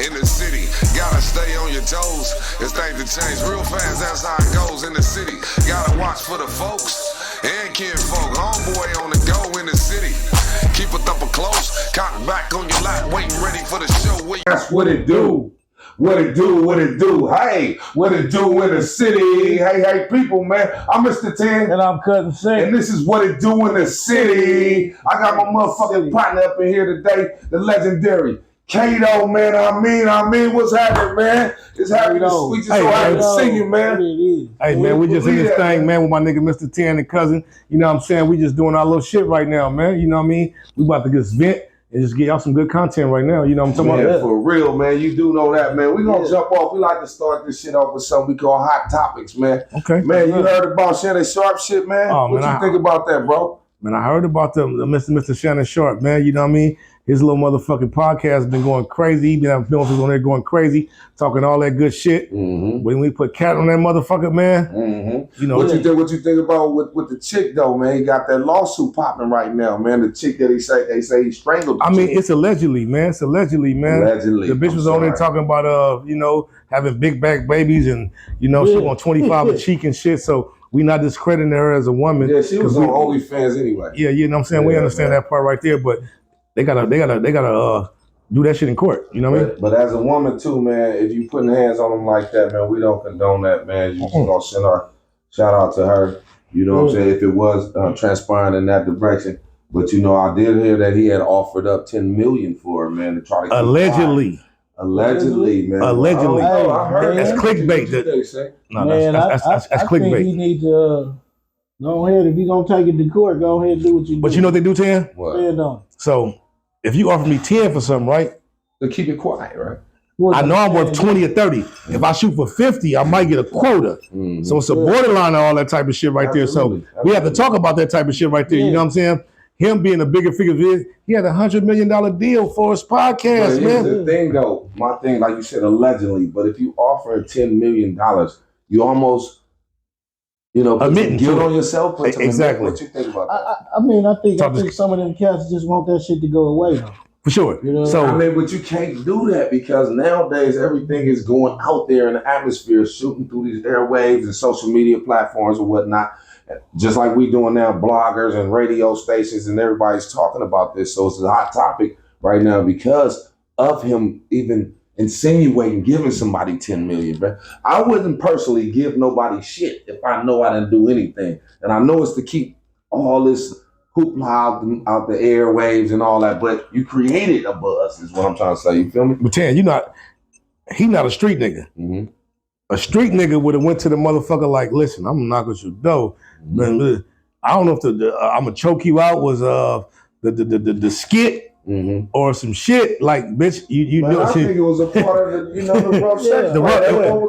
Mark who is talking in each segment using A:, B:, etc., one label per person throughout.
A: In the city, gotta stay on your toes. It's things to change real fast, that's how it goes. In the city, gotta watch for the folks and kinfolk. Homeboy on the go in the city. Keep a thumper close, cock back on your lap, waiting ready for the show.
B: That's what it do. What it do, what it do. Hey, what it do in the city. Hey, people, man. I'm Mr. 10.
C: And I'm Cousin Sing.
B: And this is what it do in the city. I got my motherfucking partner up in here today, the legendary Kato, man. I mean, what's happening, man? It's happy to we just so happy to see you, man.
D: Hey, man, we just in this thing, man, with my nigga Mr. 10 and Cousin. You know what I'm saying? We just doing our little shit right now, man. You know what I mean? We about to just vent and just get y'all some good content right now. You know what I'm talking about?
B: For real, man. You do know that, man. We gonna jump off. We like to start this shit off with something we call hot topics, man.
D: Okay.
B: Man, you heard about Shannon Sharp shit, man?
D: Oh,
B: what
D: man,
B: you think about that, bro?
D: Man, I heard about the Mr. Shannon Sharp, man. You know what I mean? His little motherfucking podcast has been going crazy. He been having films on there going crazy, talking all that good shit. Mm-hmm. When we put cat on that motherfucker, man, you know.
B: What you think about with the chick though, man? He got that lawsuit popping right now, man. The chick that they say he strangled.
D: I mean, it's allegedly, man. It's allegedly, man.
B: Allegedly.
D: The bitch was on there talking about you know, having big back babies and you know, she want 25 a cheek and shit. So we not discrediting her as a woman.
B: Yeah, she was on OnlyFans anyway.
D: Yeah, you know what I'm saying? We understand that part right there, but they gotta do that shit in court. You know what I mean?
B: But as a woman too, man, if you putting hands on them like that, man, we don't condone that, man. You just gonna send our shout out to her. You know what I'm saying? If it was transpiring in that direction. But you know, I did hear that he had offered up $10 million for her, man, to try to
D: allegedly,
B: man.
D: Allegedly.
B: I heard
D: that's clickbait.
C: No, that's clickbait. I think he needs to go ahead. If you're gonna take it to court, go ahead and do what you do.
D: But you know what they do, 10?
B: What?
D: So if you offer me 10 for something, right?
B: To keep it quiet, right?
D: I know I'm worth 20 or 30. If I shoot for 50, I might get a quota. Mm-hmm. So it's a borderline of all that type of shit right there. So we have to talk about that type of shit right there. You know what I'm saying? Him being a bigger figure, he had $100 million deal for his podcast, man.
B: The thing though, my thing, like you said, allegedly, but if you offer $10 million, you almost, you know,
D: admitting
B: guilt on yourself.
D: Exactly.
B: What you think about that?
C: I think some of them cats just want that shit to go away though.
D: For sure.
C: You know?
D: So
B: I mean, but you can't do that because nowadays everything is going out there in the atmosphere, shooting through these airwaves and social media platforms and whatnot. Just like we doing now, bloggers and radio stations and everybody's talking about this. So it's a hot topic right now because of him even insinuating giving somebody 10 million, bro. I wouldn't personally give nobody shit if I know I didn't do anything. And I know it's to keep all this hoopla out the airwaves and all that, but you created a buzz is what I'm trying to say. You feel me?
D: But Tan, he not a street nigga. Mm-hmm. A street nigga would have went to the motherfucker like, listen, I'm gonna knock at your door. Mm-hmm. I don't know if I'm gonna choke you out was the skit. Mm-hmm. Or some shit like, bitch, you know.
B: I think it was a part of the rough sex.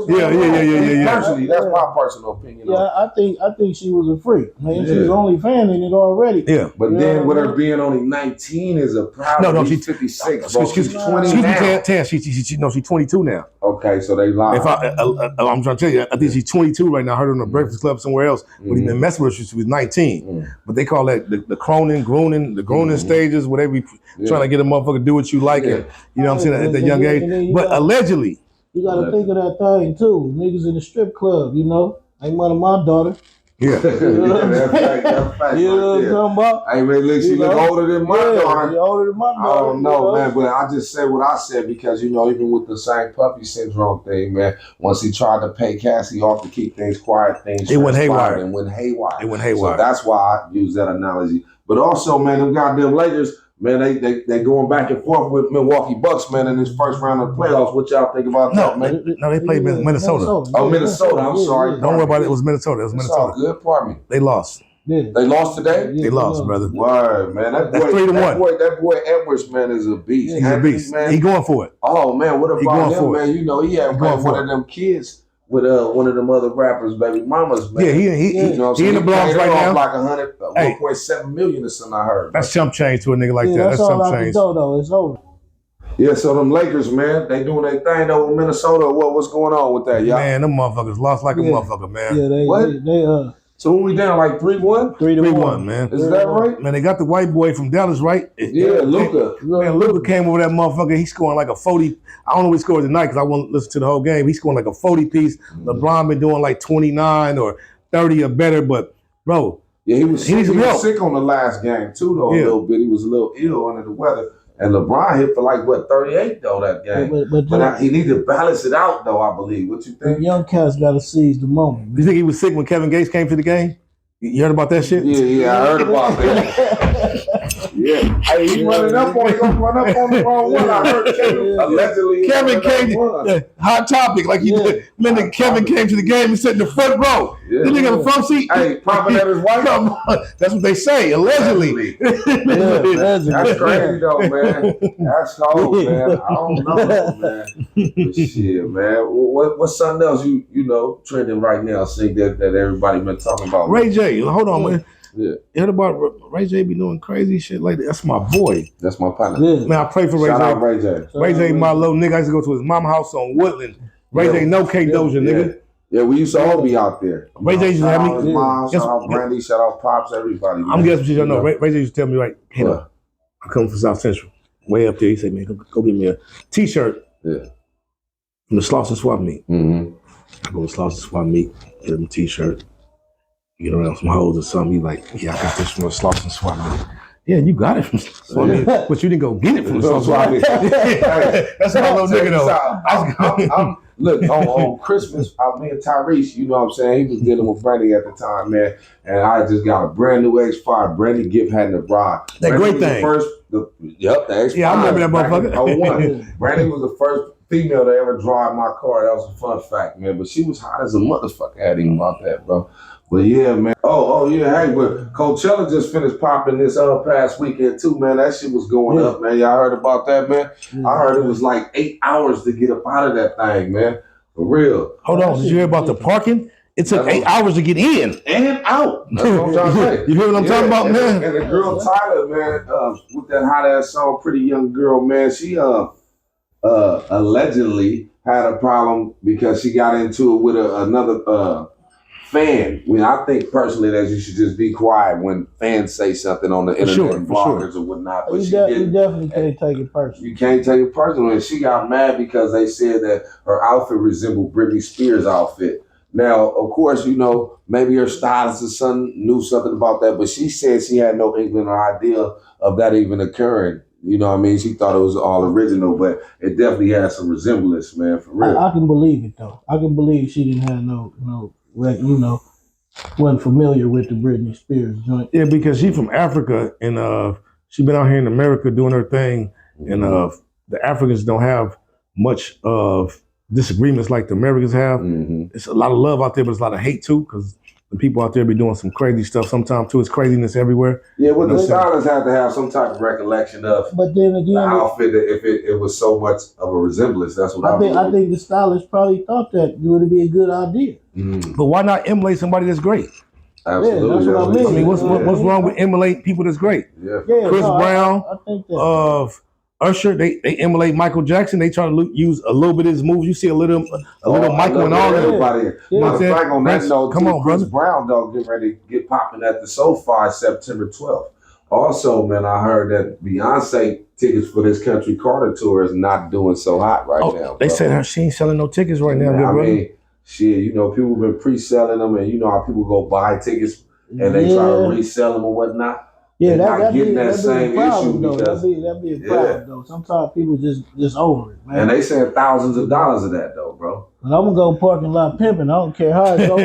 D: Yeah.
B: Personally, that's my personal opinion.
C: Yeah, I think she was a freak, man. She was only fanning it already.
D: Yeah,
B: but then with her being only 19 is a problem. No, she's 56. Excuse me, 20 now.
D: 10. She's 22 now.
B: Okay, so they lied.
D: I'm trying to tell you, I think she's 22 right now. I heard her on the Breakfast Club somewhere else. But he been messing with her since she was 19. But they call that the groaning stages, whatever. Trying to get a motherfucker to do what you like, and you know what I'm saying, at that young age. But allegedly.
C: You got to think of that thing too. Niggas in the strip club, you know, ain't one of my daughter.
D: Yeah.
B: That's fact.
C: You know what I'm talking about?
B: Hey, man, look, she look older than my daughter.
C: She older than my daughter.
B: I don't know, man, but I just said what I said because, you know, even with the same puppy syndrome thing, man, once he tried to pay Cassie off to keep things quiet,
D: it went haywire.
B: It went haywire.
D: So
B: that's why I use that analogy. But also, man, them goddamn Lakers, man, they going back and forth with Milwaukee Bucks, man, in this first round of the playoffs. What y'all think about that, man?
D: No, they played Minnesota.
B: Oh, Minnesota. I'm sorry.
D: Don't worry about it. It was Minnesota.
B: It's all good. Pardon me.
D: They lost.
C: Yeah.
B: They lost today?
D: They lost, brother.
B: Word, man. That's 3-1. That boy Edwards, man, is a beast.
D: He's a beast. Man. He going for it.
B: Oh, man, what about him, man? You know, he had one of them kids with one of them other rappers, baby mamas, man.
D: Yeah, he in the blogs right now.
B: Like 1.7 million or something, I heard.
D: That's chump change to a nigga like that. That's chump change.
C: Though, it's over.
B: Yeah, so them Lakers, man, they doing their thing though with Minnesota. What's going on with that, y'all?
D: Man, them motherfuckers lost like a motherfucker, man.
C: Yeah,
B: So we down like 3-1?
D: 3-1, man.
B: Is that right?
D: Man, they got the white boy from Dallas, right?
B: Yeah, Luka.
D: Man, Luka came over that motherfucker. He's scoring like a 40. I don't know what he scored tonight because I won't listen to the whole game. He's scoring like a 40 piece. LeBron been doing like 29 or 30 or better. But, bro.
B: Yeah, he was sick on the last game, too, though, a little bit. He was a little ill under the weather. And LeBron hit for like, 38, though, that game. But he needed to balance it out, though, I believe. What you think?
C: Young cats got to seize the moment. Man.
D: You think he was sick when Kevin Gates came to the game? You heard about that shit?
B: Yeah, I heard about that. Yeah. Hey, he running up on the wrong one. I heard allegedly.
D: Kevin came, hot topic, like he did. Man, Kevin came to the game and sat in the front row.
B: Yeah.
D: Didn't he have a front seat?
B: Hey, popping at his wife.
D: Come on. That's what they say, allegedly.
B: That's crazy, though, man. That's cold, man. I don't know, man. But shit, man. What's something else you know trending right now? See that everybody been talking about?
D: Ray J, hold on, man.
B: Yeah.
D: You heard about Ray J be doing crazy shit like that? That's my boy.
B: That's my partner. Yeah.
D: Man, I pray for Ray J.
B: Shout out Ray J.
D: Ray J, my little nigga. I used to go to his mama house on Woodland. Ray J, no Kadosha, nigga.
B: Yeah, we used to all be out there.
D: Ray J used to have me.
B: Shout out Mom, shout out Brandy, shout out Pops, everybody.
D: I'm guessing shit y'all know. Ray J used to tell me, right, hey, I come from South Central. Way up there. He said, man, go get me a t-shirt.
B: Yeah.
D: From the Slauson Swap Meet.
B: Mm-hmm.
D: I go to Slauson Swap Meet, get him a t-shirt. Get around some hoes or something. He's like, yeah, I got this from the Slauson Swap Meet. Yeah, you got it from Swap Meet, but you didn't go get it from the Slauson Swap Meet. That's my little nigga though.
B: Look, on Christmas, me and Tyrese, you know what I'm saying? He was dealing with Brandy at the time, man. And I just got a brand new X5. Brandy gift had in the bride.
D: That great thing.
B: The X5.
D: Yeah, I remember that motherfucker.
B: Brandy was the first female to ever drive my car. That was a fun fact, man. But she was hot as a motherfucker. I had him about that, bro. But yeah, man. Oh yeah. Hey, but Coachella just finished popping this past weekend too, man. That shit was going up, man. Y'all heard about that, man? I heard it was like 8 hours to get up out of that thing, man. For real.
D: Hold on. Did you hear about the parking? It took 8 hours to get in
B: and out. That's what I'm trying to say.
D: You hear what I'm talking about, man?
B: And the girl Tyler, man, with that hot ass song, Pretty Young Girl, man, she allegedly had a problem because she got into it with another fan. I think personally that you should just be quiet when fans say something on the internet and bloggers or whatnot. But
C: you definitely can't take it personally.
B: You can't take it personally. And she got mad because they said that her outfit resembled Britney Spears' outfit. Now, of course, maybe her stylist or son knew something about that, but she said she had no inkling or idea of that even occurring. You know what I mean? She thought it was all original, but it definitely had some resemblance, man, for real.
C: I can believe it, though. I can believe she didn't have no wasn't familiar with the Britney Spears joint.
D: Yeah, because she from Africa and she been out here in America doing her thing, and the Africans don't have much of disagreements like the Americans have. Mm-hmm. It's a lot of love out there, but it's a lot of hate too, because the people out there be doing some crazy stuff sometimes too. It's craziness everywhere.
B: Yeah, well, the stylists have to have some type of recollection of the outfit if it was so much of a resemblance. That's what I
C: think the stylist probably thought that would be a good idea.
D: Mm. But why not emulate somebody that's great?
B: Absolutely.
D: Yeah, that's what I mean. What's wrong with emulate people that's great?
B: Yeah.
D: Chris Brown, I think that. Usher, they emulate Michael Jackson. They try to use a little bit of his moves. You see a little Michael and all that.
B: Everybody. Matter of fact, on that note, Chris Brown, though, getting ready to get popping at the SoFi September 12th. Also, man, I heard that Beyonce tickets for this Country Carter tour is not doing so hot right now.
D: They said she ain't selling no tickets right now.
B: I mean, shit, people been pre-selling them, and you know how people go buy tickets and they try to resell them or whatnot.
C: Yeah, that'd be a
B: same
C: problem,
B: issue
C: though.
B: because
C: That'd be a problem, though. Sometimes people just over it, man.
B: And they saying thousands of dollars of that, though, bro.
C: But I'm gonna go parking lot pimping. I don't care how it goes.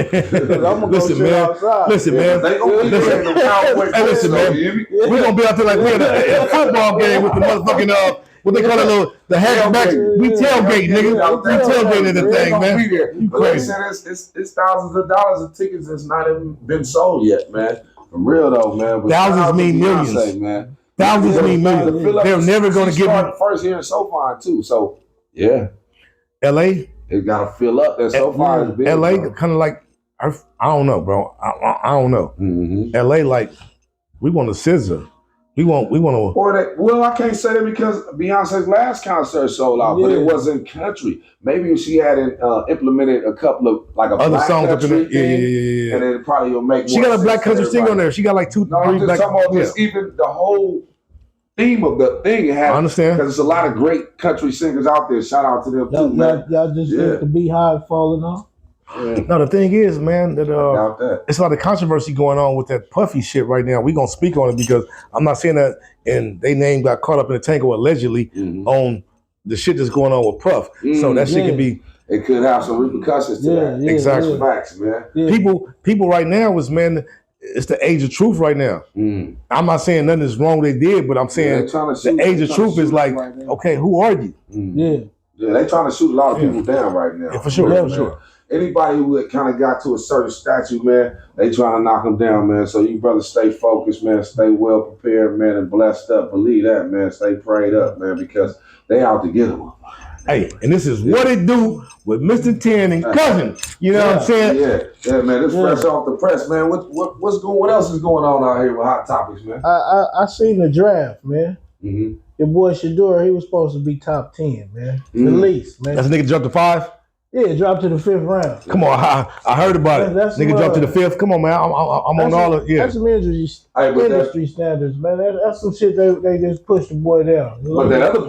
C: I'm gonna go sit outside.
D: Listen, man.
B: They gonna be there in the Cowboy.
D: Hey, listen, man. We're gonna be out there like we at a football game with the motherfucking what they call it, the hatchback. We tailgate, nigga. We tailgate the thing, man.
B: You crazy? It's thousands of dollars of tickets that's not even been sold yet, man. For real though, man. But
D: thousands mean millions,
B: man.
D: Thousands mean millions. They're never going to get
B: first here in SoFi too. So yeah,
D: L.A.
B: It got to fill up. That SoFi is big.
D: L.A. kind of like I don't know, bro. I don't know.
B: Mm-hmm.
D: L.A. like we want a scissor. We want to.
B: Well, I can't say that because Beyonce's last concert sold out, but it wasn't country. Maybe if she had implemented a couple of like a
D: other
B: black
D: songs up in
B: country
D: there.
B: thing, and then it probably will make.
D: She
B: more
D: got a black
B: sense
D: country singer on there. She got like 2, 3
B: I'm just
D: black.
B: talking about just even the whole theme of the thing. I
D: understand
B: because there's a lot of great country singers out there. Shout out to them too, man.
C: Y'all just think the Beehive falling off.
D: No, the thing is, man, that it's a lot of controversy going on with that Puffy shit right now. We gonna speak on it because I'm not saying that, and they name got caught up in the tangle allegedly on the shit that's going on with Puff. So that shit can be.
B: It could have some repercussions to that.
D: Exactly.
B: Facts, man.
D: People right now is, man, it's the age of truth right now. I'm not saying nothing is wrong they did, but I'm saying the age of truth is like, okay, who are you?
B: Yeah, they trying to shoot a lot of people down right now.
D: Yeah, for sure.
B: Anybody who kind of got to a certain statue, man, they trying to knock them down, man. So you brothers stay focused, man. Stay well prepared, man, and blessed up. Believe that, man. Stay prayed up, man, because they out to get them.
D: Hey, and this is what it do with Mr. 10 and Cousin. You know what I'm saying?
B: Yeah, man. It's fresh off the press, man. What else is going on out here with Hot Topics, man?
C: I seen the draft, man. Your boy Shador, he was supposed to be top 10, man. At least, man.
D: That's a nigga jumped to 5?
C: Yeah, dropped to the 5th round.
D: Come on, I heard about it. Nigga jumped to the 5th. Come on, man. I'm on all of
C: That's some industry standards, man. That's some shit they just pushed the boy down.
B: But that other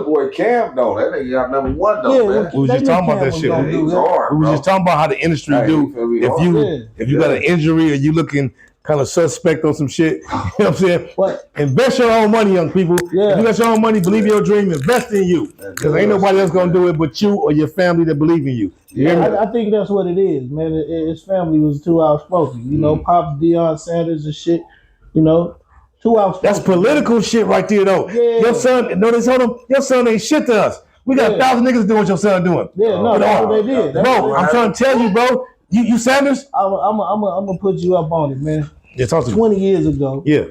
B: boy, Cam, though, that nigga got number 1 though, man.
D: We was just talking about that shit. We was just talking about how the industry do. If you got an injury or you looking kind of suspect on some shit, you know what I'm saying? Invest your own money, young people. If you got your own money, believe in your dream, invest in you. Because ain't nobody else gonna do it but you or your family that believe in you.
C: I think that's what it is, man. His family was too outspoken. You know, Pops Deion Sanders and shit, you know, too outspoken.
D: That's political shit right there, though. Your son, notice told him, your son ain't shit to us. We got 1,000 niggas doing what your son doing.
C: That's what they did.
D: Bro, I'm trying to tell you, bro. You Sanders?
C: I'm gonna put you up on it, man.
D: Yeah, talk to me.
C: 20 years ago.
D: Yeah.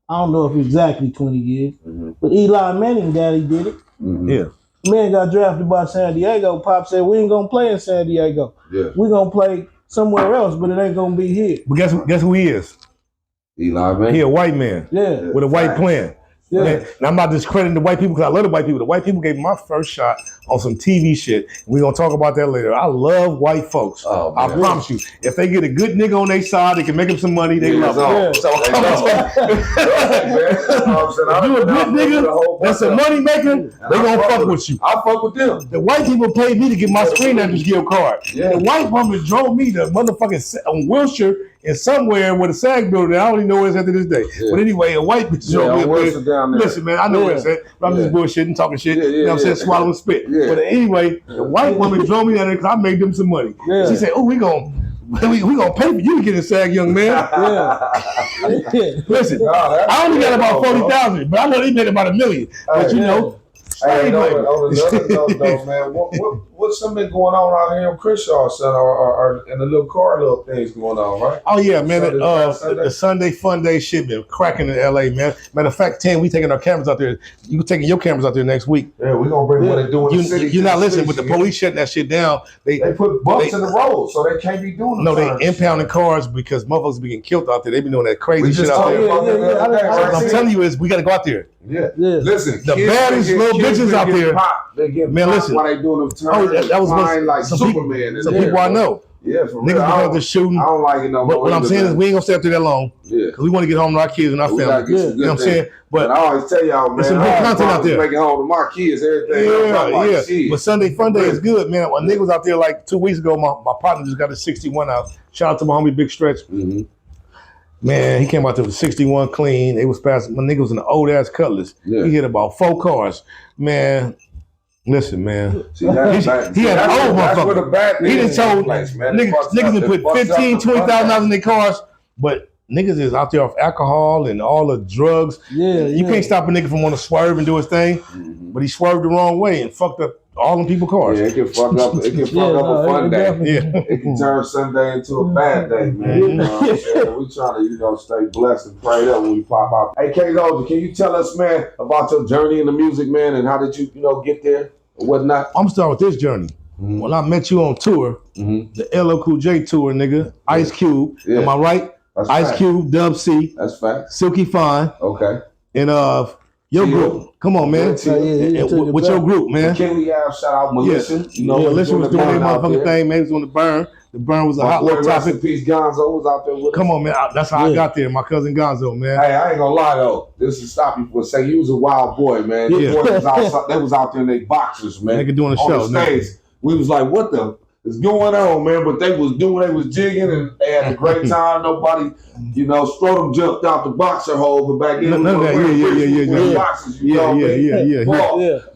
C: I don't know if exactly 20 years, but Eli Manning daddy did it.
D: Yeah.
C: Man got drafted by San Diego. Pop said, we ain't gonna play in San Diego. We gonna play somewhere else, but it ain't gonna be here.
D: But guess who he is?
B: Eli Manning.
D: He a white man. With a white plan. And I'm not discrediting the white people because I love the white people. The white people gave me my first shot on some TV shit. We're going to talk about that later. I love white folks. I promise you. If they get a good nigga on their side, they can make them some money, they love them. So I'm if you a good nigga that's a money maker, they going to fuck with you.
B: I fuck with them.
D: The white people paid me to get my Screen Actors Guild card. The white woman drove me to motherfucking on Wilshire and somewhere with a SAG building. I don't even know where it's at to this day. But anyway, a white bitch drove me down there. Listen, man, I know where it's at. I'm just bullshitting, talking shit. You know what I'm saying? Swallowing spit. But anyway, the white woman drove me down there because I made them some money. She said, "Oh, we gonna pay for you to get a SAG, young man." Listen, I only got about 40,000, but I know they made about $1 million. But you know.
B: Hey, on another note, though, man, what's something going on out here in Crenshaw, son, or in the little car, little things going on, right?
D: Oh yeah, man. The Sunday Fun Day shit been cracking in LA, man. Matter of fact, 10, we taking our cameras out there. You taking your cameras out there next week.
B: Yeah, we gonna bring what they doing in the city.
D: You're not listening, but the police shutting that shit down.
B: They put bumps in the road, so they can't be doing.
D: No, they impounding cars because motherfuckers be getting killed out there. They be doing that crazy shit out there. What I'm telling you is, we got to go out there.
B: Listen,
D: the baddest little bitches out there.
B: They get
D: man, listen.
B: Why they doing them turns?
D: That was
B: like
D: some
B: Superman.
D: Some people I know.
B: Yeah, for
D: niggas
B: real.
D: because they're shooting.
B: I don't like it no more.
D: But what I'm saying is we ain't gonna stay up there that long.
B: Yeah.
D: Because we want to get home to our kids and our family. You know what I'm saying? But
B: I always tell y'all, man,
D: there's some good content out there.
B: Making home to my kids, everything.
D: Yeah. But Sunday Fun Day is good, man. When niggas was out there like 2 weeks ago, my partner just got a 61 out. Shout out to my homie Big Stretch. Man, he came out there with 61 clean. They was passing. My nigga was in an old ass Cutlass. He hit about 4 cars. Man, listen, man.
B: See, he had an old motherfucker.
D: He done told niggas to put 15, 20,000 dollars in their cars, but niggas is out there off alcohol and all the drugs. You can't stop a nigga from wanting to swerve and do his thing, but he swerved the wrong way and fucked up all them people cars.
B: Yeah, it can fuck up. It can fuck up a fun day. It can turn Sunday into a bad day, man. You know what I'm saying? We trying to, stay blessed and prayed up when we pop out. Hey, Kadosha, can you tell us, man, about your journey in the music, man, and how did you, get there or whatnot?
D: I'm gonna start with this journey. When I met you on tour, the LL Cool J tour, nigga, Ice Cube. Am I right?
B: That's
D: Ice
B: fact.
D: Cube, Dub C.
B: That's fact.
D: Silky Fine.
B: Okay.
D: and your group. Come on, man. What's your group, man?
B: Kinley Ave, shout out Militia. You know,
D: Militia was doing their motherfucking thing, man. It was on the burn. The burn was a hot little topic.
B: Rest in peace, Gonzo was out there with us.
D: Come on, man. That's how I got there. My cousin Gonzo, man.
B: Hey, I ain't gonna lie though. This is stop you for a second. You was a wild boy, man. These boys was outside, they was out there in their boxers, man.
D: They doing a show.
B: On the stage. We was like, what the is going on, man? But they was jigging and they had a great time. Nobody, you know, Scrotum jumped out the boxer hole, but back then, boxers, yeah.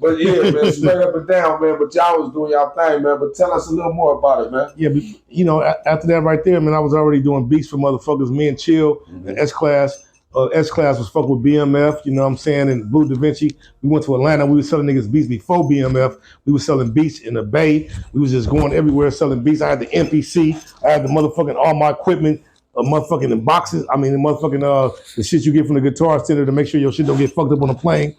B: But yeah, man, straight up and down, man. But y'all was doing y'all thing, man. But tell us a little more about it, man.
D: Yeah, but you know, after that right there, man, I was already doing beats for motherfuckers. Me and Chill and S-Class. S-Class was fucking with BMF, you know what I'm saying, and Blue Da Vinci. We went to Atlanta. We were selling niggas beats before BMF. We were selling beats in the Bay. We was just going everywhere selling beats. I had the MPC. I had the motherfucking all my equipment, motherfucking in boxes. I mean, the motherfucking the shit you get from the Guitar Center to make sure your shit don't get fucked up on a plane.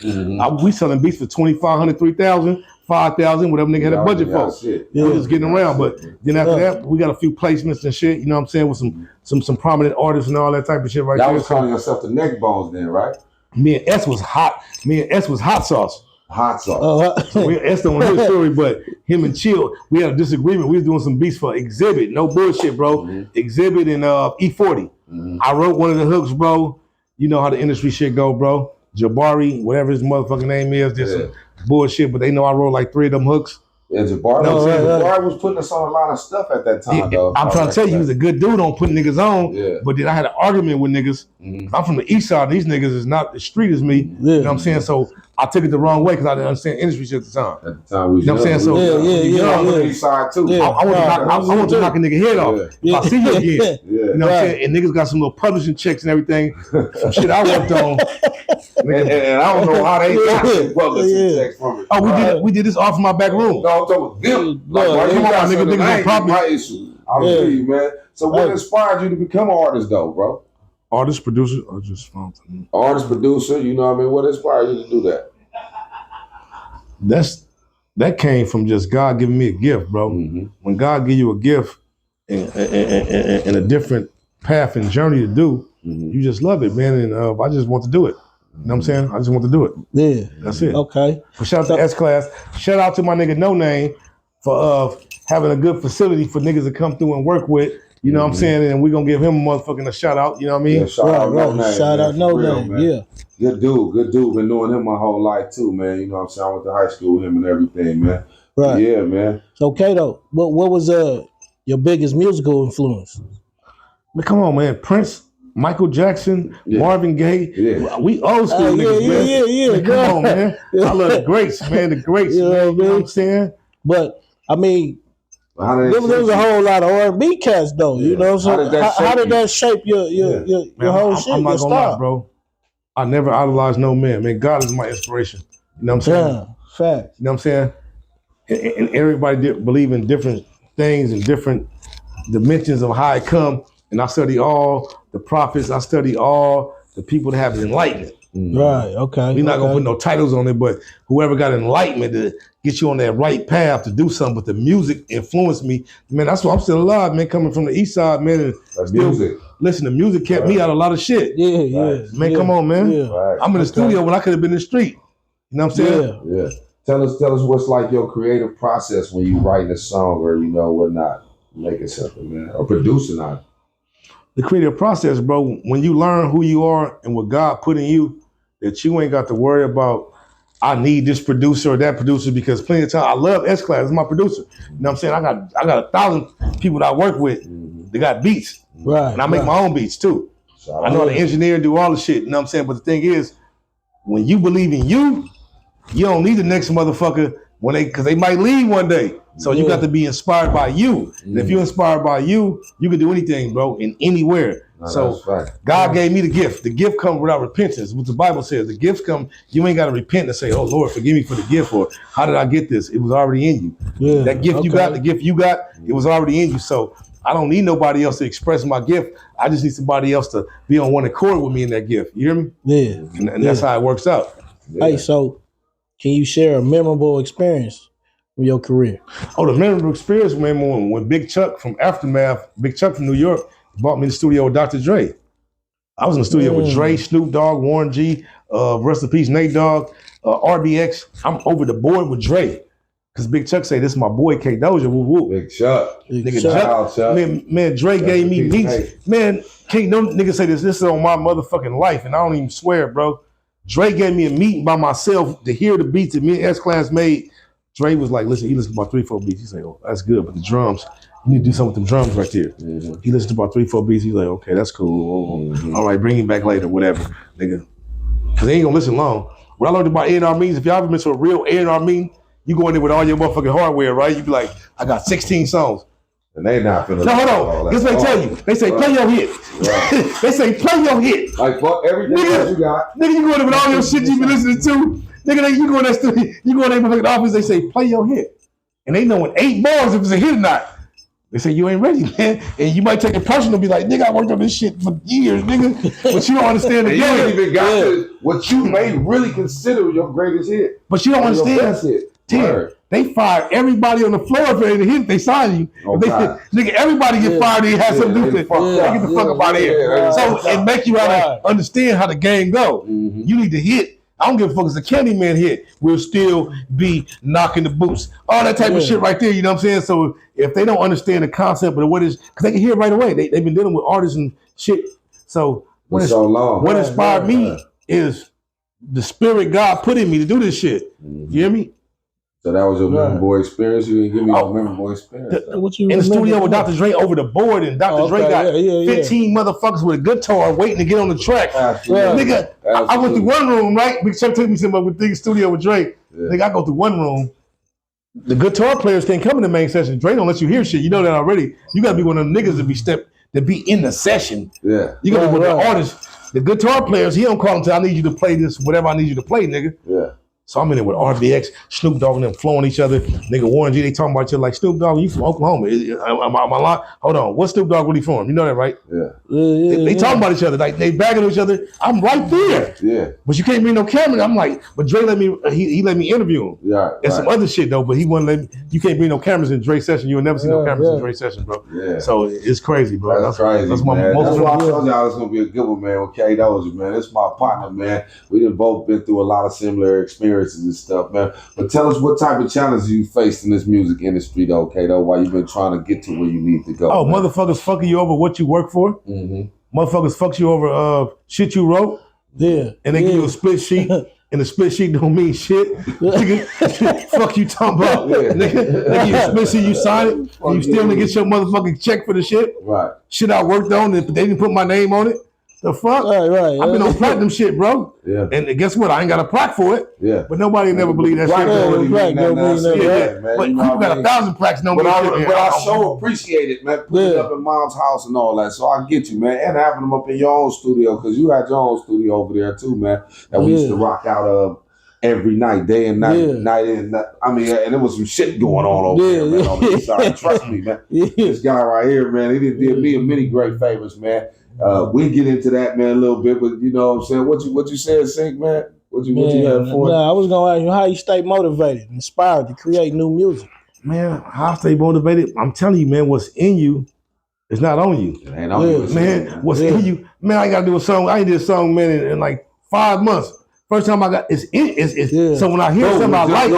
D: We selling beats for $2,500, $3,000. 5,000, whatever nigga had a budget for. We're just getting around. But then after that, we got a few placements and shit, you know what I'm saying, with some prominent artists and all that type of shit right there.
B: Y'all was calling yourself the Neck Bones then, right?
D: Me and S was hot. Me and S was hot sauce.
B: Hot sauce.
D: So S don't know his story, but him and Chill, we had a disagreement. We was doing some beats for Exhibit. No bullshit, bro. Exhibit and E40. I wrote one of the hooks, bro. You know how the industry shit go, bro. Jabari, whatever his motherfucking name is, did some bullshit, but they know I wrote like 3 of them hooks.
B: Yeah, Jabari, Jabari was putting us on a lot of stuff at that time, though.
D: I'm trying to tell you, he was a good dude on putting niggas on, but then I had an argument with niggas. I'm from the east side, and these niggas is not as street as me. You know what I'm saying? So I took it the wrong way because I didn't understand industry shit at the time.
B: At the time, we
D: you know what I'm saying? So
B: on the east side too.
D: I want to knock a nigga head off. If I see you again. You know what I'm saying? And niggas got some little publishing checks and everything. Some shit I worked on.
B: And I don't know how they got the publishing checks from it.
D: Oh, we did this off my back room.
B: No, I'm talking with them. Like,
D: come on, nigga, probably
B: my issue. I feel you, man. So what inspired you to become an artist, though, bro?
D: Artist, producer, or just something?
B: Artist, producer, you know what I mean? What inspired you to do that?
D: That came from just God giving me a gift, bro. When God give you a gift and a different path and journey to do, you just love it, man. And I just want to do it. You know what I'm saying? I just want to do it.
C: Yeah.
D: That's it.
C: Okay.
D: So shout out to S-Class. Shout out to my nigga No Name for having a good facility for niggas to come through and work with. You know what I'm saying? And we're going to give him a motherfucking shout out. You know what I mean?
B: Yeah, shout out No Name.
C: Shout out No Name. Yeah.
B: Good dude. Been knowing him my whole life too, man. You know what I'm saying? I went to high school with him and everything, man.
C: Right.
B: Yeah, man.
C: So, Kato, what was your biggest musical influence?
D: But come on, man. Prince, Michael Jackson, Marvin Gaye.
B: Yeah.
D: We old school niggas, man.
C: Yeah.
D: Man, come on, man. I love the greats, man. The greats, man. You know what I'm saying?
C: But, I mean, there was a whole lot of R&B cats, though. You know, so how did that shape your whole shit,
D: I'm not
C: your
D: gonna
C: style?
D: lie, bro. I never idolized no man. Man, God is my inspiration. You know what I'm saying?
C: Fact.
D: You know what I'm saying? And everybody believe in different things and different dimensions of how it come. And I study all the prophets. I study all the people that have enlightenment.
C: Right, okay.
D: We're not going to put no titles on it, but whoever got enlightenment to get you on that right path to do something, but the music influenced me. Man, that's why I'm still alive, man, coming from the east side, man. And
B: music.
D: Listen, the music kept me out of a lot of shit.
C: Yeah.
D: Man, come on, man.
B: Right.
D: I'm in the studio when I could have been in the street. You know what I'm saying?
B: Yeah. Tell us what's like your creative process when you writing a song or, you know, whatnot, making something, man, or producing on it.
D: The creative process, bro, when you learn who you are and what God put in you, that you ain't got to worry about, I need this producer or that producer, because plenty of time, I love S-Class, it's my producer. You know what I'm saying? I got 1,000 people that I work with, they got beats.
C: Right.
D: And I make my own beats too. I know how to engineer, do all the shit, you know what I'm saying? But the thing is, when you believe in you don't need the next motherfucker because they might leave one day. So you got to be inspired by you. And if you're inspired by you, you can do anything, bro, in anywhere. So God gave me the gift. The gift comes without repentance. What the Bible says, the gifts come, you ain't got to repent and say, oh, Lord, forgive me for the gift, or how did I get this? It was already in you. Yeah. That gift you got, the gift you got, it was already in you. So I don't need nobody else to express my gift. I just need somebody else to be on one accord with me in that gift. You hear me?
C: Yeah.
D: And that's how it works out.
C: Yeah. Hey, so can you share a memorable experience from your career?
D: Oh, the memorable experience, man, when Big Chuck from Aftermath, Big Chuck from New York, brought me in the studio with Dr. Dre. I was in the studio with Dre, Snoop Dogg, Warren G, rest in peace, Nate Dogg, RBX. I'm over the board with Dre. Cause Big Chuck say this is my boy Kadosha. Woo woo.
B: Big Chuck.
D: Nigga,
B: Chuck.
D: Man, Dre gave me beats. Man, can't no nigga say this. This is on my motherfucking life, and I don't even swear, bro. Dre gave me a meeting by myself to hear the beats that me and S-Class made. Dre was like, listen, he listened to about 3-4 beats. He's like, oh, that's good, but the drums, you need to do something with them drums right there. Mm-hmm. He listened to about 3-4 beats. He's like, okay, that's cool. Mm-hmm. All right, bring him back later, whatever, nigga. Cause they ain't gonna listen long. What I learned about A&R meetings, if y'all ever been to a real A&R meeting, you go in there with all your motherfucking hardware, right? You be like, I got 16 songs.
B: And they not finna.
D: No, hold on. Guess what they tell you? They say, play your hit. Right. They say, play your hit.
B: Like, fuck everything else you got.
D: Nigga, you go in there with all your shit you been listening to. Nigga, you go in that studio, you go in there with the office, they say, play your hit. And they know in 8 bars if it's a hit or not. They say, you ain't ready, man. And you might take it personal and be like, nigga, I worked on this shit for years, nigga. But you don't understand the
B: game. You ain't even got to what you may really consider your greatest hit.
D: But you don't understand.
B: Your best hit.
D: Tim, they fired everybody on the floor for any hit they sign you.
B: Oh,
D: nigga, everybody get fired. They have something to do with it. Get the fuck up out of here. So it make you understand how the game go. Mm-hmm. You need to hit. I don't give a fuck if it's a Candyman hit. We'll still be knocking the boots. All that type of shit right there. You know what I'm saying? So if they don't understand the concept of what is, because they can hear it right away. They've been dealing with artists and shit. So what inspired me is the spirit God put in me to do this shit. Mm-hmm. You hear me?
B: So that was your memorable experience? You didn't give me a memorable experience.
D: In the studio with Dr. Dre over the board, and Dr. Dre got 15 motherfuckers with a guitar waiting to get on the track. Nigga, I went through one room, right? Big Chuck took me to the studio with Dre. Nigga, I go through one room. The guitar players can't come in the main session. Dre don't let you hear shit. You know that already. You gotta be one of them niggas to be in the session. Yeah. You gotta be one of the artists. The guitar players, he don't call them till I need you to play this, whatever I need you to play, nigga. Yeah. So I'm in there with RBX, Snoop Dogg and them flowing each other. Nigga Warren G, they talking about you like, Snoop Dogg, you from Oklahoma. Am I lying? Hold on, what's Snoop Dogg really from? You know that, right? Yeah. They talking about each other, like they bagging each other. I'm right there. Yeah. But you can't bring no camera. I'm like, but Dre let me, he let me interview him. Yeah. And some other shit though, but he wouldn't let me, you can't bring no cameras in Dre's session. You'll never see no cameras in Dre's session, bro. Yeah. So it's crazy, bro.
B: That's crazy, that's why I told y'all it's gonna be a good one, man, with Kadosha, man. It's my partner, man. We done both been through a lot of similar experiences and stuff, man. But tell us what type of challenges you faced in this music industry, though, Kato, while you've been trying to get to where you need to go.
D: Oh, man. Motherfuckers fucking you over what you work for. Mm-hmm. Motherfuckers fucks you over shit you wrote. Yeah. And they give you a split sheet, and the split sheet don't mean shit. Nigga, fuck you talking about. Nigga, they give you a split sheet, you sign it, and you still gonna get your motherfucking check for the shit. Right. Shit I worked on, and they didn't put my name on it. The fuck? Right. I've been on platinum shit, bro. Yeah. And guess what? I ain't got a plaque for it. Yeah. But nobody never believed that shit. But people got 1,000 plaques. But
B: I so appreciate it, man. Putting it up in Mom's house and all that. So I get you, man. And having them up in your own studio, because you had your own studio over there too, man. That we used to rock out of every night, day and night, night in. I mean, and there was some shit going on over there, man. On the side. Trust me, man. This guy right here, man, he did me many great favors, man. We get into that, man, a little bit, but you know what I'm saying? What you said, Sink, man? What you had for it?
C: I was gonna ask you how you stay motivated, inspired to create new music.
D: Man, how I stay motivated? I'm telling you, man, what's in you is not on you. It ain't on you, man. What's in you? Man, I gotta do a song. I did a song, man, in like 5 months. First time I got so when I hear something I like,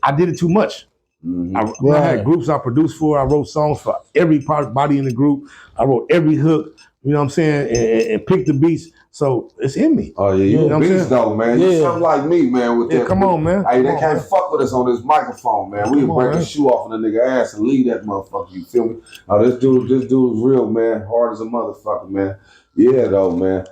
D: I did it too much. Mm-hmm. I had groups I produced for. I wrote songs for every body in the group. I wrote every hook, you know what I'm saying, and picked the beats. So it's in me.
B: Oh yeah, you a beast though, man. You something like me, man. With that,
D: come on, man.
B: Hey, they can't fuck with us on this microphone, man. We break the shoe off of the nigga ass and leave that motherfucker. You feel me? Oh, this dude's real, man. Hard as a motherfucker, man. Yeah, though, man.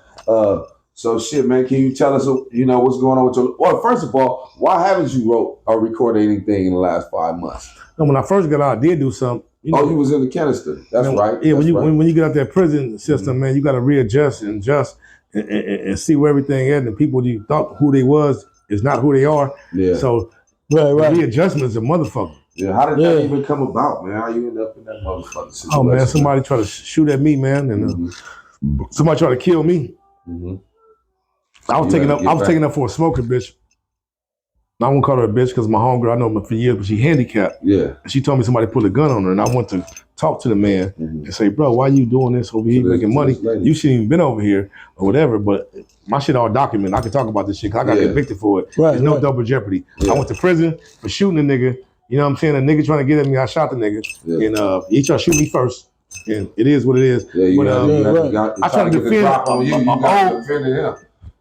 B: So shit, man, can you tell us, you know, what's going on with your... Well, first of all, why haven't you wrote or recorded anything in the last 5 months?
D: No, when I first got out, I did do something.
B: You know, you was in the canister. That's right.
D: Yeah,
B: that's
D: when you get out that prison system, man, you got to readjust and adjust and see where everything is. And people you thought who they was is not who they are. Yeah. So readjustment is a motherfucker.
B: Yeah, how did that even come about, man? How you end up in that motherfucking situation?
D: Oh, man, somebody tried to shoot at me, man, and somebody tried to kill me. Mm-hmm. I was taking up for a smoker bitch. I won't call her a bitch because my homegirl, I know her for years, but she handicapped. Yeah. And she told me somebody put a gun on her, and I went to talk to the man and say, bro, why you doing this over here making money? You shouldn't even been over here or whatever. But my shit all documented. I can talk about this shit because I got convicted for it. There's no double jeopardy. I went to prison for shooting a nigga. You know what I'm saying? A nigga trying to get at me, I shot the nigga. And he tried to shoot me first. And it is what it is. I try to defend
B: you got to defend him.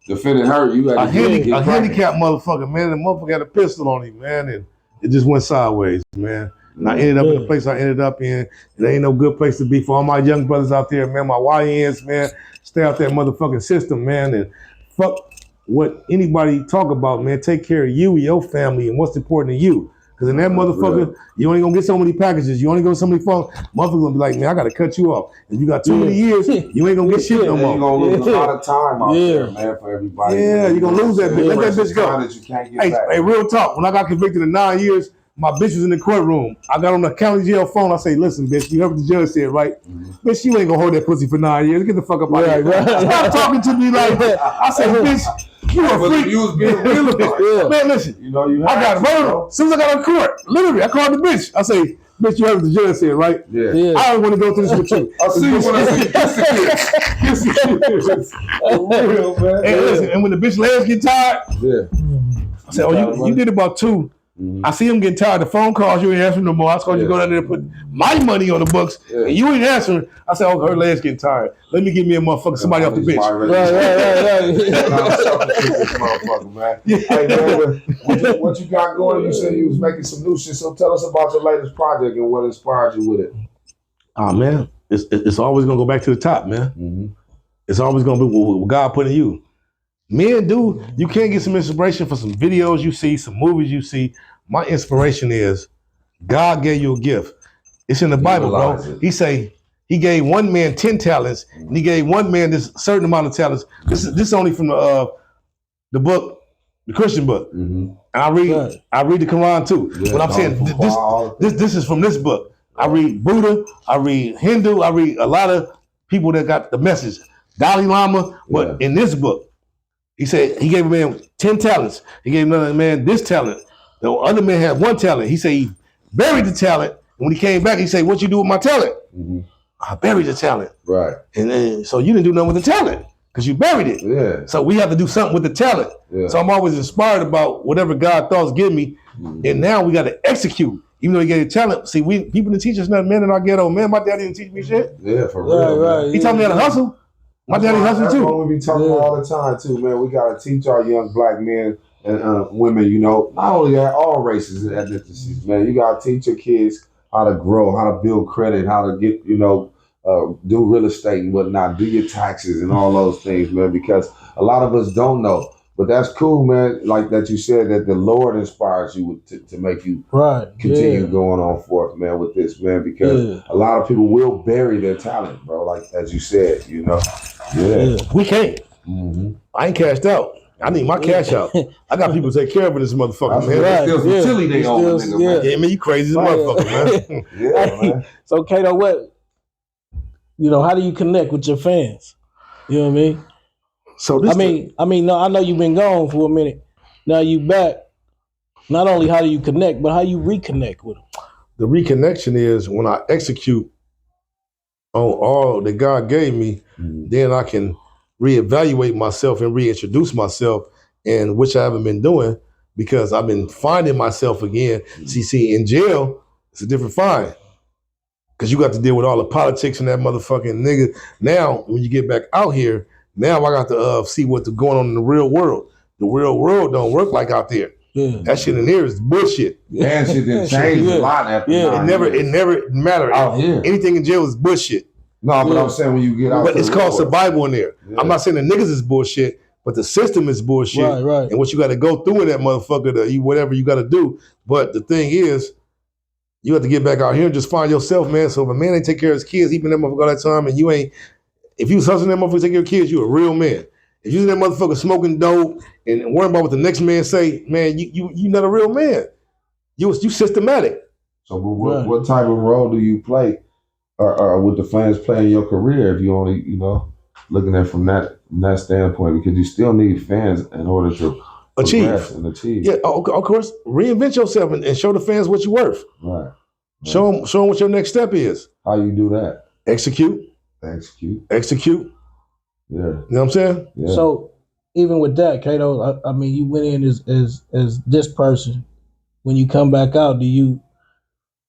B: Defending her, you had
D: a handicapped motherfucker, man. The motherfucker had a pistol on him, man, and it just went sideways, man. And I ended up in the place I ended up in. It ain't no good place to be for all my young brothers out there, man. My YNs, man. Stay out that motherfucking system, man, and fuck what anybody talk about, man. Take care of you, your family, and what's important to you. Because in that motherfucker, you only gonna get so many packages. You only go so many phones. Motherfucker gonna be like, man, I gotta cut you off. If you got too many years, you ain't gonna get shit no more.
B: You're gonna lose a lot of time out there, man, for everybody.
D: Yeah, you're gonna lose that bitch. Let that bitch go.
B: That you can't get back.
D: Hey, real talk. When I got convicted of 9 years, my bitch was in the courtroom. I got on the county jail phone. I say, listen, bitch, you heard what the judge said, right? Bitch, you ain't gonna hold that pussy for 9 years. Get the fuck up out of here. Stop talking to me like that. I said, bitch, you a freak.
B: You was being real about it.
D: Man, listen.
B: You know, you
D: I got murdered. As soon as I got out of court, literally, I called the bitch. I say, bitch, you heard what the judge said, right?
B: Yeah.
D: I don't want to go through this with you.
B: I'll see you when I see you. For real, man.
D: And listen, and when the bitch legs get tired, I said, oh, you did about 2. I see him getting tired. The phone calls, you ain't answering no more. I was going to go down there and put my money on the books, and you ain't answering. I said, oh, her legs getting tired. Let me get me a motherfucker, somebody off the bitch.
B: Motherfucker, man. Hey, man, what you got going? You said you was making some new shit, so tell us about your latest project and what inspired you with it.
D: Oh, man, it's always going to go back to the top, man. It's always going to be what God put in you. Men do, you can't get some inspiration for some videos you see, some movies you see. My inspiration is God gave you a gift. It's in the Bible, bro. He say he gave one man 10 talents, and he gave one man this certain amount of talents. This is only from the book, the Christian book. And I read the Quran too. But I'm saying this is from this book. I read Buddha, I read Hindu, I read a lot of people that got the message. Dalai Lama, but in this book, he said he gave a man 10 talents. He gave another man this talent. The other man had 1 talent. He said he buried the talent. And when he came back, he said, what you do with my talent? I buried the talent.
B: Right.
D: And then, so you didn't do nothing with the talent because you buried it.
B: Yeah.
D: So we have to do something with the talent. Yeah. So I'm always inspired about whatever God thoughts give me. And now we got to execute. Even though he gave the talent. See, people didn't teach us nothing, man, in our ghetto. Man, my daddy didn't teach me shit.
B: Yeah, for real.
C: Right.
D: He taught me how to hustle. My daddy hustled too.
B: That's what we be talking about all the time too, man. We gotta teach our young black men and women, you know, not only that, all races and ethnicities, man. You gotta teach your kids how to grow, how to build credit, how to get, you know, do real estate and whatnot, do your taxes and all those things, man. Because a lot of us don't know. But that's cool, man. Like that you said that the Lord inspires you to make you continue going on forth, man, with this, man. Because a lot of people will bury their talent, bro. Like as you said, you know.
D: We can't. I ain't cashed out. I need my cash out. I got people to take care of this motherfucker, man.
B: Still some chili they own, nigga, man.
D: Yeah, man, you crazy as a motherfucker, man.
B: Man.
C: So, Kato, how do you connect with your fans? You know what I mean?
D: So this
C: I know you've been gone for a minute. Now you back. Not only how do you connect, but how you reconnect with them.
D: The reconnection is when I execute on all that God gave me, then I can reevaluate myself and reintroduce myself, and which I haven't been doing because I've been finding myself again. See, in jail, it's a different find. Because you got to deal with all the politics and that motherfucking nigga. Now, when you get back out here, now I got to see what's going on in the real world. The real world don't work like out there. That shit in here is bullshit.
B: Yeah, shit didn't change a lot after
D: it never mattered.
B: Out here.
D: Anything in jail is bullshit.
B: No, but I'm saying when you get out
D: but it's called survival in there. I'm not saying the niggas is bullshit, but the system is bullshit.
C: Right.
D: And what you got to go through in that motherfucker, whatever you got to do. But the thing is, you have to get back out here and just find yourself, man. So if a man ain't take care of his kids, he been that motherfucker all that time, and you ain't, if you was hustling that motherfucker to take care of kids, you a real man. If you was that motherfucker smoking dope and worrying about what the next man say, man, you not a real man. You systematic.
B: So what type of role do you play or would the fans play in your career if you only, looking at from that standpoint? Because you still need fans in order to achieve.
D: Yeah, of course. Reinvent yourself and show the fans what you're worth.
B: Right.
D: Show them what your next step is.
B: How you do that?
D: Execute.
B: Yeah.
D: You know what I'm saying?
B: Yeah.
C: So even with that, Kato, I mean, you went in as this person. When you come back out, do you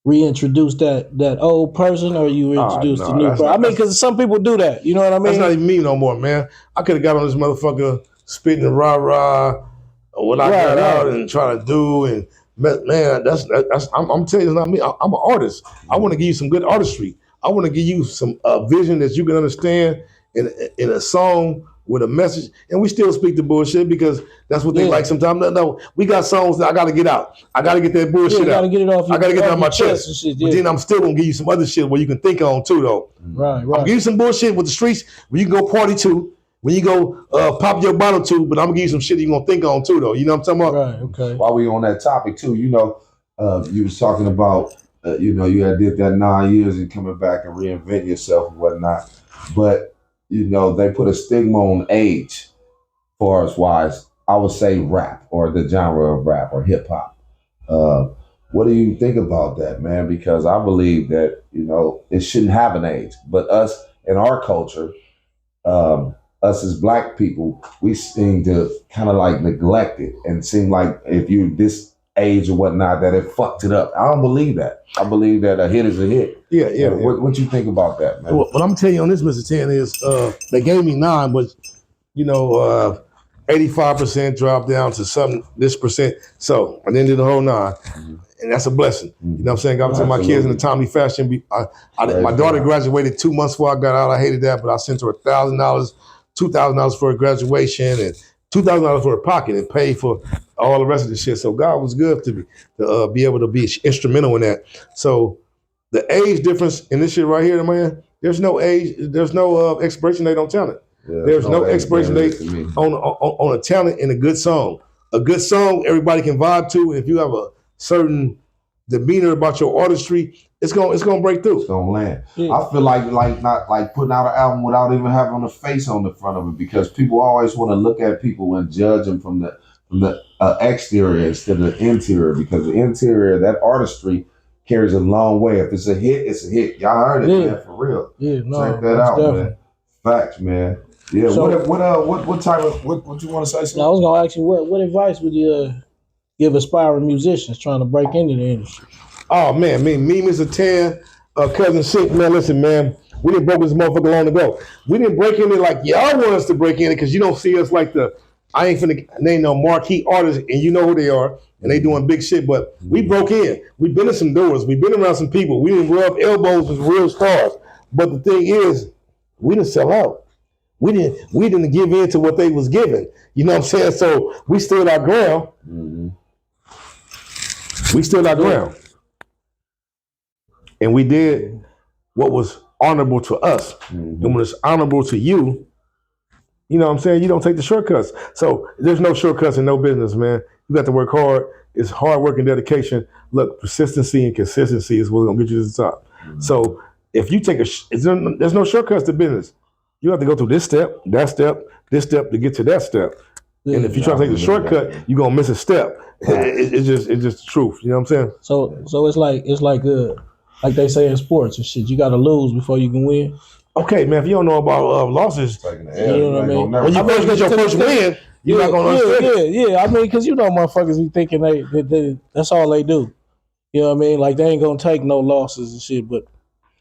C: reintroduce that old person, or you reintroduce the new person? I mean, because some people do that. You know what I mean?
D: That's not even me no more, man. I could have got on this motherfucker spitting rah-rah what I got out and try to do, and man, I'm telling you, it's not me. I'm an artist. I want to give you some good artistry. I want to give you some vision that you can understand in a song with a message. And we still speak the bullshit because that's what they like sometimes. No, we got songs that I got to get out. I got to get that bullshit out.
C: Get it off.
D: I got to get it out my chest. Shit, but then I'm still gonna give you some other shit where you can think on too, though.
C: Right.
D: I'm give you some bullshit with the streets where you can go party to, when you go pop your bottle to, but I'm gonna give you some shit you're gonna think on too, though. You know what I'm talking about?
C: Right. Okay.
B: While we on that topic too, you know, you was talking about, you know, you had did that 9 years and coming back and reinvent yourself and whatnot, but you know, they put a stigma on age, for us wise. I would say rap or the genre of rap or hip hop. What do you think about that, man? Because I believe that, you know, it shouldn't have an age, but us in our culture, us as black people, we seem to kind of like neglect it and seem like if you this age or whatnot, that it fucked it up. I don't believe that. I believe that a hit is a hit.
D: Yeah.
B: What you think about that, man?
D: What I'm telling you on this, Mr. 10, is they gave me 9, but you know, 85% dropped down to some this percent. So I didn't do the whole 9. And that's a blessing. You know what I'm saying? I sent my kids in a timely fashion. My daughter graduated 2 months before I got out. I hated that, but I sent her $1,000, $2,000 for her graduation, and $2,000 for her pocket, and paid for all the rest of the shit. So God was good to me to be able to be instrumental in that. So the age difference in this shit right here, man, there's no age, there's no expiration date on talent. Yeah, there's no expiration date on a talent in a good song. A good song, everybody can vibe to. If you have a certain demeanor about your artistry, it's gonna break through.
B: It's gonna land. Yeah. I feel like not like putting out an album without even having a face on the front of it, because people always want to look at people and judge them from the exterior instead of the interior, because the interior, that artistry carries a long way. If it's a hit, it's a hit. Y'all heard it, man, for real.
C: Yeah, no,
B: check that out, definitely. Man. Facts, man. Yeah. So, what type of what you want to say? Something?
C: I was gonna ask you what advice would you give aspiring musicians trying to break into the industry?
D: Oh man, me, Mr. 10, Cousin Sink, man. Listen, man, we didn't break this motherfucker long ago. We didn't break in it like y'all want us to break in it, because you don't see us like I ain't finna name no marquee artists, and you know who they are, and they doing big shit. But we broke in. We've been in some doors. We've been around some people. We didn't rub elbows with real stars. But the thing is, we didn't sell out. We didn't give in to what they was giving. You know what I'm saying? So we stood our ground. Mm-hmm. We stood our ground. And we did what was honorable to us. Mm-hmm. And when it's honorable to you, you know what I'm saying? You don't take the shortcuts. So there's no shortcuts in no business, man. You got to work hard. It's hard work and dedication. Look, persistency and consistency is what's going to get you to the top. Mm-hmm. So if you take there's no shortcuts to business. You have to go through this step, that step, this step to get to that step. And if you try to take the shortcut, you're going to miss a step. It's just the truth. You know what I'm saying?
C: So it's like they say in sports and shit, you got to lose before you can win.
D: Okay, man, if you don't know about losses,
C: you know what I mean?
D: When you first get your first win, you're not going to understand.
C: Yeah. I mean, because you know motherfuckers be thinking they that's all they do. You know what I mean? Like, they ain't going to take no losses and shit, but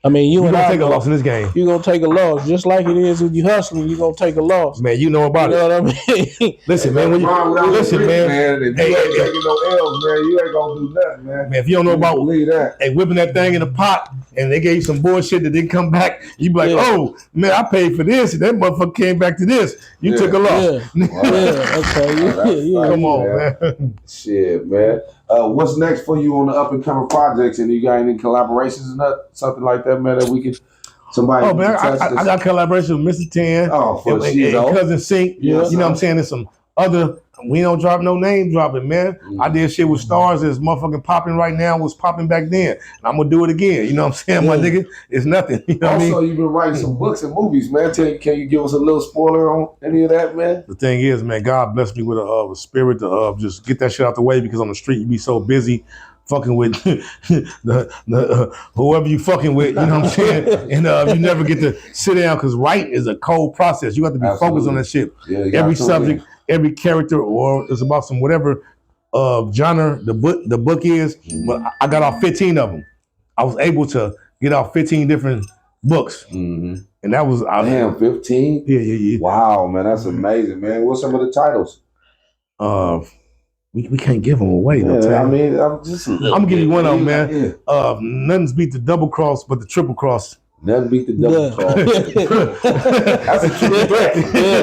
C: I mean, you're
D: gonna take a loss in this game.
C: You're gonna take a loss, just like it is when you hustling. You're gonna take a loss,
D: man. You know about
C: it.
D: You
C: know what I mean?
D: Listen, man. When you listen, man.
B: If you ain't taking no L's, man, you ain't gonna do nothing, man.
D: Man, if you don't know about whipping that thing in the pot, and they gave you some bullshit that didn't come back, you be like, oh man, I paid for this, and that motherfucker came back to this. You took a loss.
C: Okay.
D: Come on, man.
B: Shit, man. What's next for you on the up and coming projects? And you got any collaborations and something like that, man? That we could somebody.
D: Oh man, I got collaboration with Mr. 10.
B: Oh, for
D: and Cousin Sink. You know what I'm saying? There's some other. We don't drop no name dropping, man. Mm-hmm. I did shit with stars that's motherfucking popping right now, was popping back then. And I'm gonna do it again. You know what I'm saying, my nigga? It's nothing. You know what I mean?
B: Also, you've been writing some books and movies, man. Can you give us a little spoiler on any of that, man?
D: The thing is, man, God blessed me with a spirit to just get that shit out the way, because on the street you be so busy fucking with whoever you fucking with, you know what I'm saying? And you never get to sit down because writing is a cold process. You have to be focused on that shit.
B: Yeah,
D: every subject, every character, or it's about some whatever genre the book is. But I got off 15 of them. I was able to get off 15 different books. And that was...
B: Damn, 15?
D: Yeah.
B: Wow, man, that's amazing, man. What's some of the titles?
D: We can't give them away, though.
B: I mean, I'm
D: gonna give you one of them, man. Nothing's beat the double cross, but the triple cross.
B: Nothing beat the double cross. That's a triple threat.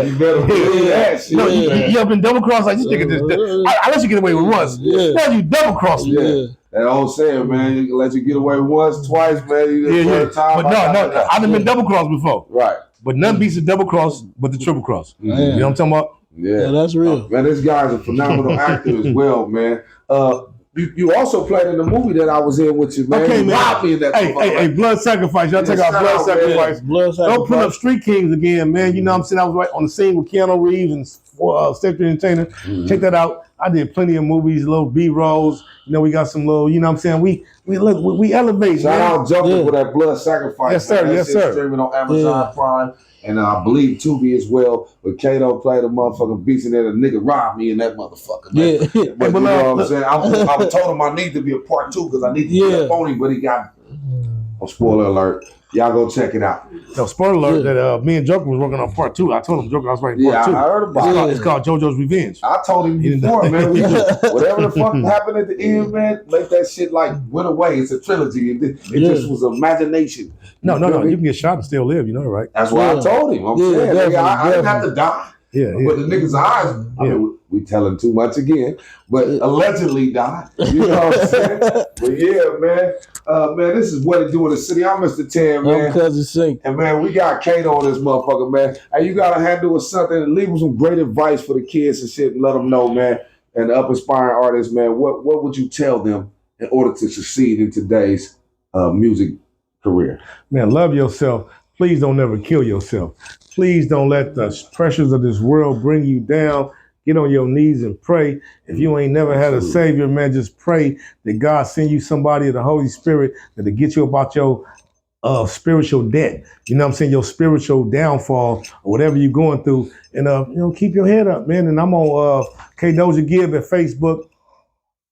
B: You better believe that shit.
D: No, you ever been double crossed like this nigga? I let you get away with once. Now you double cross me.
B: Yeah. That old saying, man, you can let you get away once, twice, man. You time.
D: But no, I've been double crossed before.
B: Right.
D: But nothing beats the double cross, but the triple cross. You know what I'm talking about?
C: Yeah, that's real.
B: Man, this guy's a phenomenal actor as well, man. You also played in the movie that I was in with you, man.
D: Okay, man.
B: In that
D: hey, Blood Sacrifice. Y'all take out Blood Sacrifice. Don't put up Street Kings again, man. You know what I'm saying? I was right on the scene with Keanu Reeves and Scepter Entertainer. Check that out. I did plenty of movies, little B-rolls. You know, we got some little, you know what I'm saying? We elevate,
B: Shout out Joker for that Blood Sacrifice.
D: Yes, sir.
B: Man.
D: Yes, sir.
B: Streaming on Amazon Prime. And I believe Tubi as well. But Kato played a motherfucking beast in there. The nigga robbed me in that motherfucker, man.
C: Yeah.
B: But you know what I'm saying? I told him I need to be a part 2 because I need to be up on him, but he got... Oh, spoiler alert. Y'all go check it out.
D: No, spoiler alert that me and Joker was working on part 2. I told him Joker I was writing part 2.
B: Yeah, I heard about it.
D: It's called JoJo's Revenge.
B: I told him before, man. Whatever the fuck happened at the end, man, make that shit like went away. It's a trilogy. It just was imagination.
D: No. You can get shot and still live. You know that, right?
B: That's what I told him. I'm saying, nigga, I didn't have to die.
D: Yeah.
B: But the nigga's eyes, I mean, we telling too much again, but allegedly died. You know what I'm saying? But yeah, man. Man, this is what it do in the city. I'm Mr. 10, man.
C: I'm Cousin Sink.
B: And man, we got Kato on this motherfucker, man. And you gotta handle with something and leave them some great advice for the kids and shit and let them know, man. And the up inspiring artists, man, what would you tell them in order to succeed in today's music career?
D: Man, love yourself. Please don't never kill yourself. Please don't let the pressures of this world bring you down. Get on your knees and pray. If you ain't never had a savior, man, just pray that God send you somebody of the Holy Spirit that'll get you about your spiritual debt. You know what I'm saying? Your spiritual downfall or whatever you're going through. And, keep your head up, man. And I'm on Kadosha Gibb at Facebook,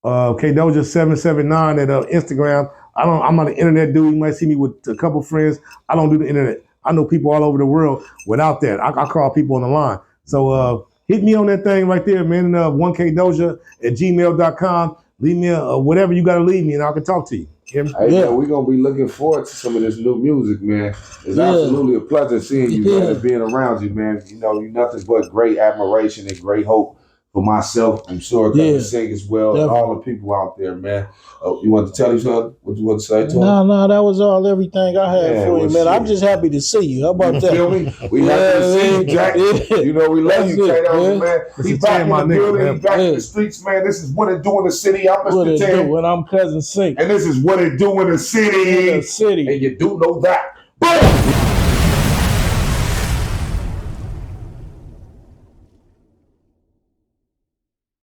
D: Kadosha779 at Instagram. I'm not an internet dude. You might see me with a couple friends. I don't do the internet. I know people all over the world without that. I call people on the line. So hit me on that thing right there, man. 1kdosha@gmail.com. Leave me whatever you got to leave me, and I can talk to you.
B: Hey, man, we're going to be looking forward to some of this new music, man. It's absolutely a pleasure seeing you, man, and being around you, man. You know, you're nothing but great admiration and great hope for myself. I'm sure Cousin Sink as well, and all the people out there, man. You want to tell each other what you want to say to them?
C: No, that was everything I had for you, man. I'm just happy to see you. How about that?
B: Feel me? We happy to see you, Jack. You know, we love you, Kato, man. He back in the building, he back in the streets, man. This is what it do in the city. I'm Mr. 10.
C: When I'm Cousin Sink.
B: And this is what it do in the city.
C: In the city.
B: And you do know that. Boom!